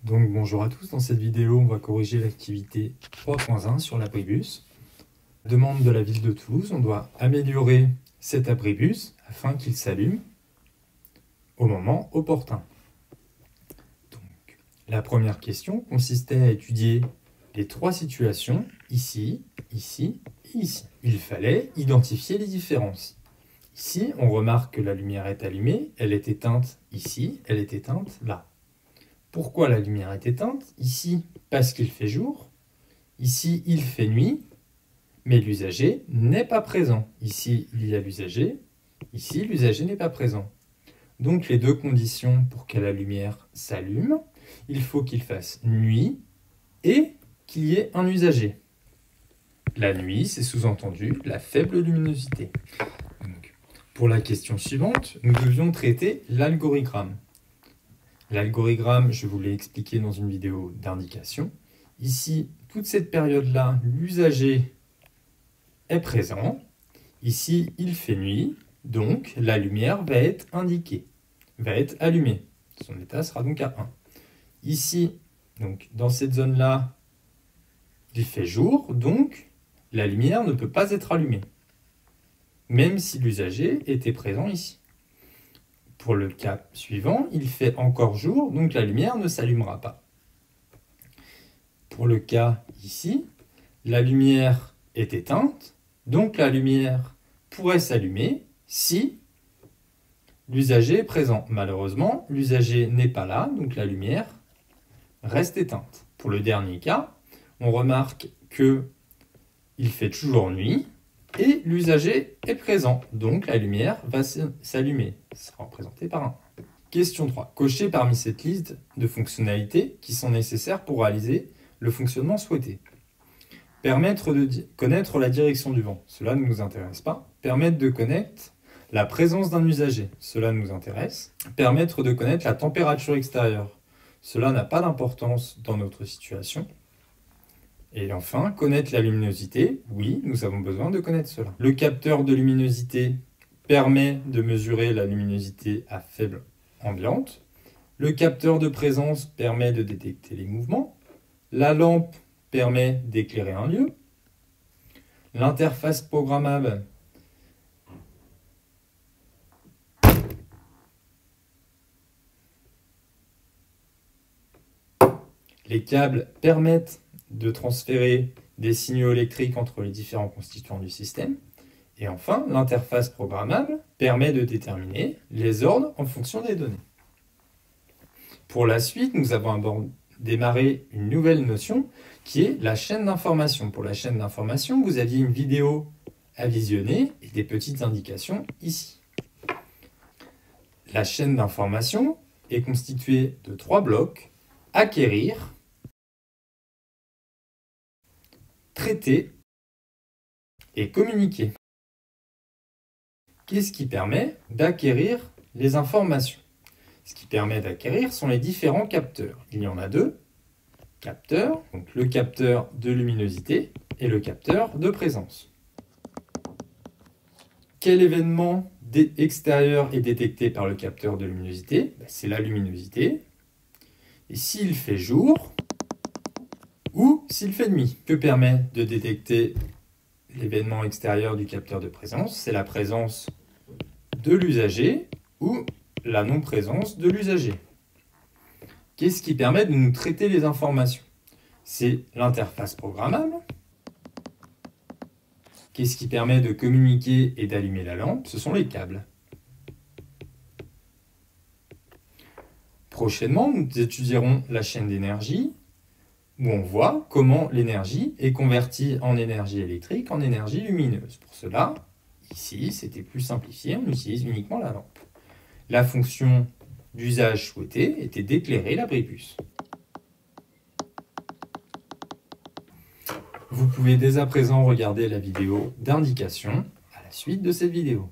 Donc bonjour à tous, dans cette vidéo on va corriger l'activité 3.1 sur l'abribus. Demande de la ville de Toulouse, on doit améliorer cet abribus afin qu'il s'allume au moment opportun. Donc, la première question consistait à étudier les trois situations, ici, ici et ici. Il fallait identifier les différences. Ici, on remarque que la lumière est allumée, elle est éteinte ici, elle est éteinte là. Pourquoi la lumière est éteinte? Ici, parce qu'il fait jour. Ici, il fait nuit, mais l'usager n'est pas présent. Ici, il y a l'usager. Ici, l'usager n'est pas présent. Donc, les deux conditions pour que la lumière s'allume, il faut qu'il fasse nuit et qu'il y ait un usager. La nuit, c'est sous-entendu la faible luminosité. Donc, pour la question suivante, nous devions traiter l'algorithme. L'algorithme, je vous l'ai expliqué dans une vidéo d'indication. Ici, toute cette période-là, l'usager est présent. Ici, il fait nuit, donc la lumière va être indiquée, va être allumée. Son état sera donc à 1. Ici, donc, dans cette zone-là, il fait jour, donc la lumière ne peut pas être allumée, même si l'usager était présent ici. Pour le cas suivant, il fait encore jour, donc la lumière ne s'allumera pas. Pour le cas ici, la lumière est éteinte, donc la lumière pourrait s'allumer si l'usager est présent. Malheureusement, l'usager n'est pas là, donc la lumière reste éteinte. Pour le dernier cas, on remarque que il fait toujours nuit, et l'usager est présent, donc la lumière va s'allumer. Ça sera représenté par un 1. Question 3. Cochez parmi cette liste de fonctionnalités qui sont nécessaires pour réaliser le fonctionnement souhaité. Permettre de connaître la direction du vent, cela ne nous intéresse pas. Permettre de connaître la présence d'un usager, cela nous intéresse. Permettre de connaître la température extérieure, cela n'a pas d'importance dans notre situation. Et enfin, connaître la luminosité, oui, nous avons besoin de connaître cela. Le capteur de luminosité permet de mesurer la luminosité à faible ambiante. Le capteur de présence permet de détecter les mouvements. La lampe permet d'éclairer un lieu. L'interface programmable les câbles permettent de transférer des signaux électriques entre les différents constituants du système. Et enfin, l'interface programmable permet de déterminer les ordres en fonction des données. Pour la suite, nous avons démarré une nouvelle notion qui est la chaîne d'information. Pour la chaîne d'information, vous aviez une vidéo à visionner et des petites indications ici. La chaîne d'information est constituée de 3 blocs: acquérir, traiter et communiquer. Qu'est-ce qui permet d'acquérir les informations? Ce qui permet d'acquérir sont les différents capteurs. Il y en a 2 capteurs, donc le capteur de luminosité et le capteur de présence. Quel événement extérieur est détecté par le capteur de luminosité? C'est la luminosité. Et s'il fait jour, ou s'il fait nuit. Que permet de détecter l'événement extérieur du capteur de présence? C'est la présence de l'usager ou la non-présence de l'usager. Qu'est-ce qui permet de nous traiter les informations? C'est l'interface programmable. Qu'est-ce qui permet de communiquer et d'allumer la lampe? Ce sont les câbles. Prochainement, nous étudierons la chaîne d'énergie, où on voit comment l'énergie est convertie en énergie électrique, en énergie lumineuse. Pour cela, ici, c'était plus simplifié, on utilise uniquement la lampe. La fonction d'usage souhaité était d'éclairer l'abribus. Vous pouvez dès à présent regarder la vidéo d'indication à la suite de cette vidéo.